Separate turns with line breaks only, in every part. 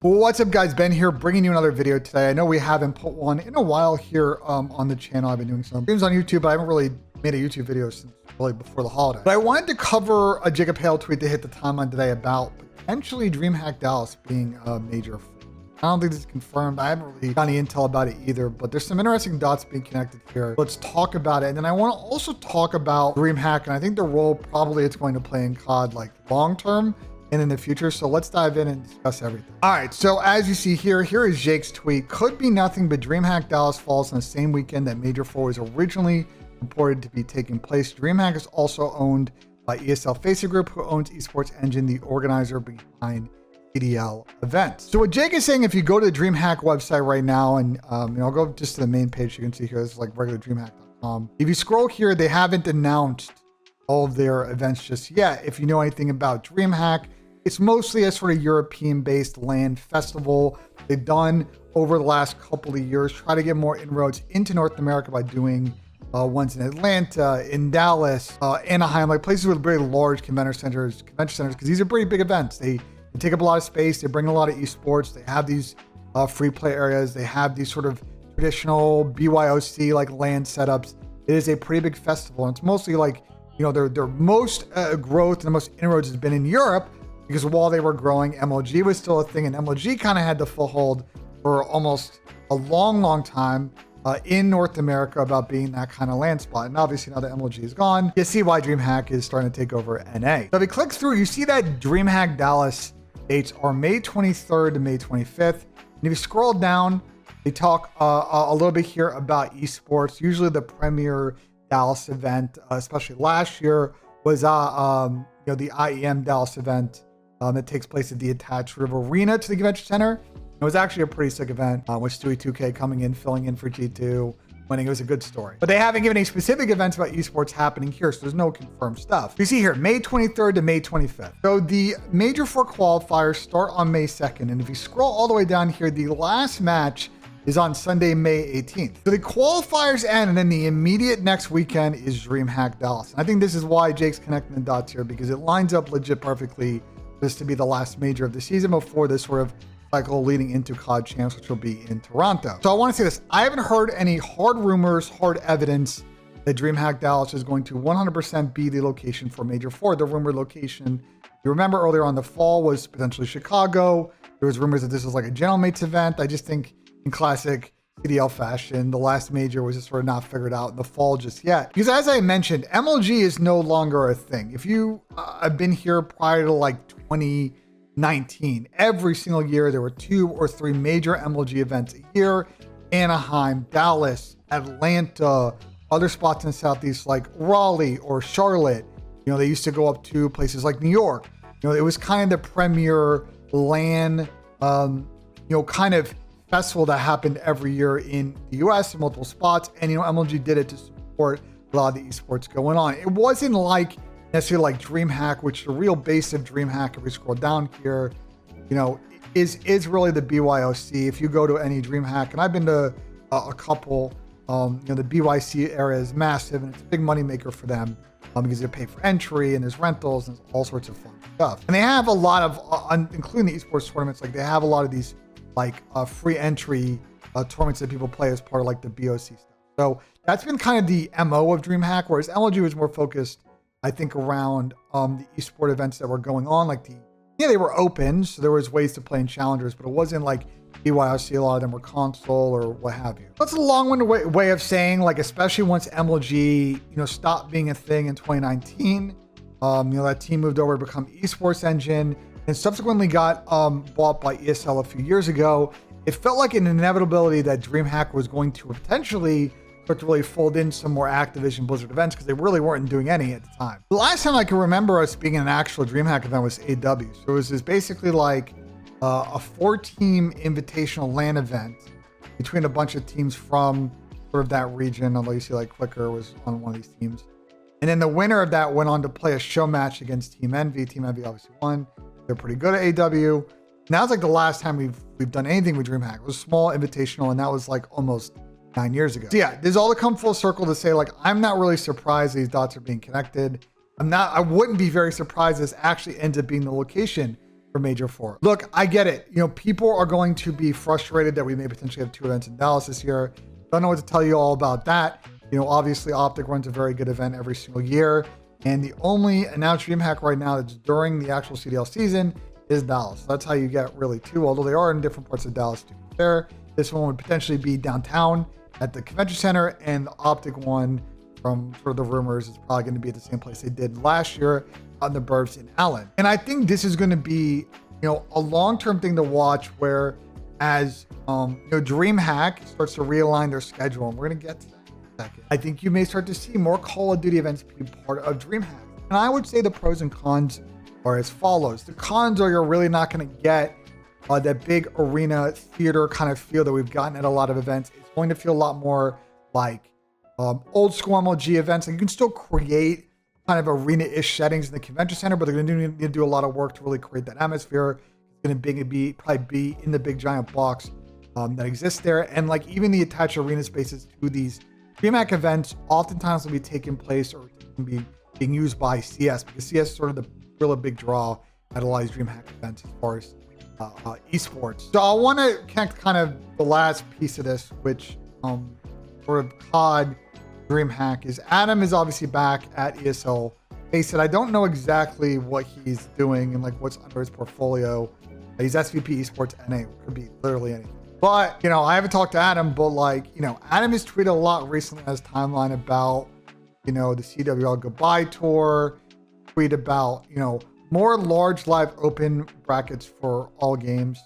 What's up, guys? Ben here, bringing you another video today. I know we haven't put one in a while here on the channel. I've been doing some streams on YouTube, but I haven't really made a YouTube video since really before the holiday. But I wanted to cover a Jacob Hale tweet that hit the timeline today about potentially DreamHack Dallas being a major. I don't think this is confirmed. I haven't really got any intel about it either, but there's some interesting dots being connected here. Let's talk about it. And then I want to also talk about DreamHack, and I think the role probably it's going to play in COD like long term and in the future. So let's dive in and discuss everything. All right, so as you see here is Jake's tweet. Could be nothing, but DreamHack Dallas falls on the same weekend that Major 4 was originally reported to be taking place. DreamHack is also owned by ESL Facer Group, who owns Esports Engine, the organizer behind CDL events. So what Jake is saying, if you go to the DreamHack website right now, and I'll go just to the main page, you can see here, this is like regular DreamHack.com. If you scroll here, they haven't announced all of their events just yet. If you know anything about DreamHack, it's mostly a sort of European-based LAN festival they've done over the last couple of years, try to get more inroads into North America by doing ones in Atlanta, in Dallas, Anaheim, like places with very large convention centers, because these are pretty big events. They take up a lot of space. They bring a lot of esports. They have these free play areas. They have these sort of traditional BYOC like LAN setups. It is a pretty big festival, and it's mostly like, their most growth and the most inroads has been in Europe, because while they were growing, MLG was still a thing, and MLG kind of had the foothold for almost a long time in North America about being that kind of LAN spot. And obviously now that MLG is gone, you see why DreamHack is starting to take over NA. So if you click through, you see that DreamHack Dallas dates are May 23rd to May 25th. And if you scroll down, they talk a little bit here about esports. Usually the premier Dallas event, especially last year, was the IEM Dallas event. That takes place at the attached River Arena to the convention center. It was actually a pretty sick event with Stewie 2K coming in, filling in for G2, winning. It was a good story. But they haven't given any specific events about esports happening here, so there's no confirmed stuff. You see here, May 23rd to May 25th. So the Major 4 qualifiers start on May 2nd. And if you scroll all the way down here, the last match is on Sunday, May 18th. So the qualifiers end, and then the immediate next weekend is DreamHack Dallas. And I think this is why Jake's connecting the dots here, because it lines up legit perfectly this to be the last major of the season before this sort of cycle leading into COD Champs, which will be in Toronto. So I want to say this. I haven't heard any hard rumors, hard evidence that DreamHack Dallas is going to 100% be the location for Major 4. The rumored location, you remember earlier on the fall, was potentially Chicago. There was rumors that this was like a General Mates event. I just think in classic CDL fashion, the last major was just sort of not figured out in the fall just yet. Because as I mentioned, MLG is no longer a thing. If you have been here prior to like 2019, every single year there were 2 or 3 major MLG events a year. Anaheim, Dallas, Atlanta, other spots in the Southeast like Raleigh or Charlotte. They used to go up to places like New York. It was kind of the premier LAN, kind of festival that happened every year in the US in multiple spots. And MLG did it to support a lot of the esports going on. It wasn't like necessarily like DreamHack, which the real base of DreamHack, if we scroll down here, is really the BYOC. If you go to any DreamHack, and I've been to a couple, the BYC area is massive, and it's a big moneymaker for them because they pay for entry and there's rentals and all sorts of fun stuff. And they have a lot of, including the esports tournaments, like they have a lot of these like free entry tournaments that people play as part of like the BOC stuff. So that's been kind of the MO of DreamHack, whereas MLG was more focused, I think, around the esport events that were going on. Like they were open, so there was ways to play in challengers, but it wasn't like BYOC. A lot of them were console or what have you. That's a long-winded way of saying, like, especially once MLG, stopped being a thing in 2019, that team moved over to become Esports Engine, and subsequently got bought by ESL a few years ago. It felt like an inevitability that DreamHack was going to potentially start to really fold in some more Activision Blizzard events, because they really weren't doing any at the time. The last time I can remember us being in an actual DreamHack event was AW. So it was just basically like a 4-team invitational LAN event between a bunch of teams from sort of that region, although you see like Clicker was on one of these teams. And then the winner of that went on to play a show match against Team Envy. Team Envy obviously won. They're pretty good at AW. Now it's like the last time we've done anything with DreamHack. It was small, invitational, and that was like almost 9 years ago. So yeah, there's all to come full circle to say, like, I'm not really surprised these dots are being connected. I wouldn't be very surprised this actually ends up being the location for Major 4. Look, I get it. You know, people are going to be frustrated that we may potentially have 2 events in Dallas this year. Don't know what to tell you all about that. You know, obviously Optic runs a very good event every single year. And the only announced DreamHack right now that's during the actual CDL season is Dallas. So that's how you get really 2, although they are in different parts of Dallas to be fair. This one would potentially be downtown at the convention center, and the Optic one, from sort of the rumors, is probably going to be at the same place they did last year on the Burbs in Allen. And I think this is going to be, you know, a long-term thing to watch, where as you know, DreamHack starts to realign their schedule, and we're going to get to that in a second. I think you may start to see more Call of Duty events be part of DreamHack. And I would say the pros and cons are as follows. The cons are you're really not going to get that big arena theater kind of feel that we've gotten at a lot of events. It's going to feel a lot more like old school MLG events. And you can still create kind of arena-ish settings in the convention center, but they're going to need to do a lot of work to really create that atmosphere. It's going to probably be in the big giant box that exists there. And like even the attached arena spaces to these DreamHack events oftentimes will be taking place or being used by CS, because CS is sort of the really big draw at a lot of these DreamHack events as far as esports. So I want to connect kind of the last piece of this, which sort of COD DreamHack is Adam is obviously back at ESL. He said, I don't know exactly what he's doing and like what's under his portfolio. He's SVP Esports NA, could be literally anything. But, you know, I haven't talked to Adam, but like, you know, Adam has tweeted a lot recently on his timeline about, you know, the CWL goodbye tour, tweet about, you know, more large live open brackets for all games.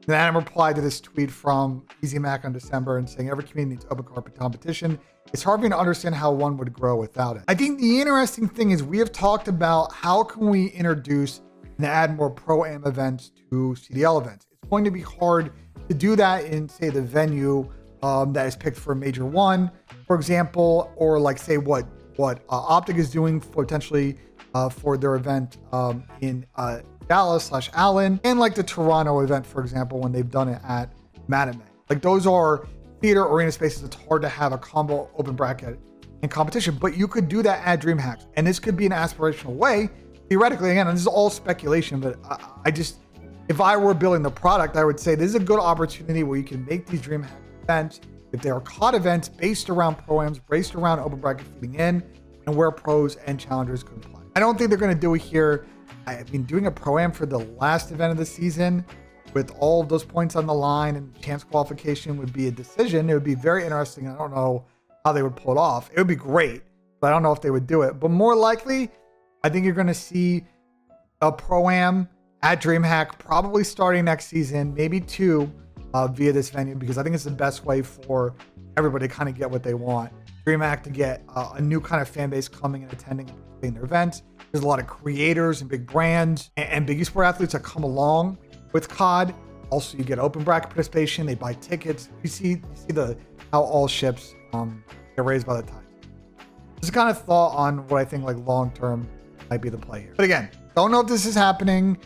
Then Adam replied to this tweet from Easy Mac on December and saying, every community needs open carpet competition. It's hard for me to understand how one would grow without it. I think the interesting thing is we have talked about how can we introduce and add more pro-am events to CDL events. It's going to be hard to do that in, say, the venue that is picked for Major 1, for example, or like say what Optic is doing potentially for their event in Dallas/Allen, and like the Toronto event, for example, when they've done it at Madame. Like those are theater arena spaces. It's hard to have a combo open bracket in competition, but you could do that at DreamHack, and this could be an aspirational way, theoretically. Again, and this is all speculation, but I just, if I were building the product, I would say this is a good opportunity where you can make these DreamHack events, if they are COD events based around pro-ams, based around open bracket feeding in, and where pros and challengers could play. I don't think they're going to do it here. I mean, doing a pro-am for the last event of the season with all of those points on the line and chance qualification would be a decision. It would be very interesting. I don't know how they would pull it off. It would be great, but I don't know if they would do it. But more likely, I think you're going to see a pro-am at DreamHack probably starting next season, maybe 2 via this venue, because I think it's the best way for everybody to kind of get what they want. DreamHack to get a new kind of fan base coming and attending and participating in their events. There's a lot of creators and big brands and big esports athletes that come along with COD. Also, you get open bracket participation. They buy tickets. You see how all ships get raised by the tide. Just kind of thought on what I think like long term might be the play here. But again, don't know if this is happening.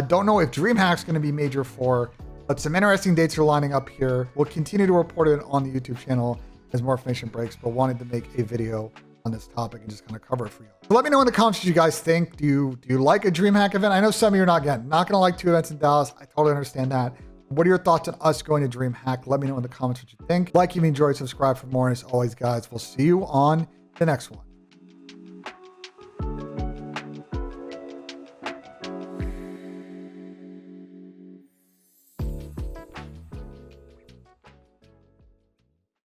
Don't know if DreamHack's going to be Major 4. But some interesting dates are lining up here. We'll continue to report it on the YouTube channel as more information breaks, but wanted to make a video on this topic and just kind of cover it for you. So let me know in the comments what you guys think. Do you like a DreamHack event? I know some of you are not going to like 2 events in Dallas. I totally understand that. What are your thoughts on us going to DreamHack? Let me know in the comments what you think. Like if you enjoyed, subscribe for more. And as always, guys, we'll see you on the next one.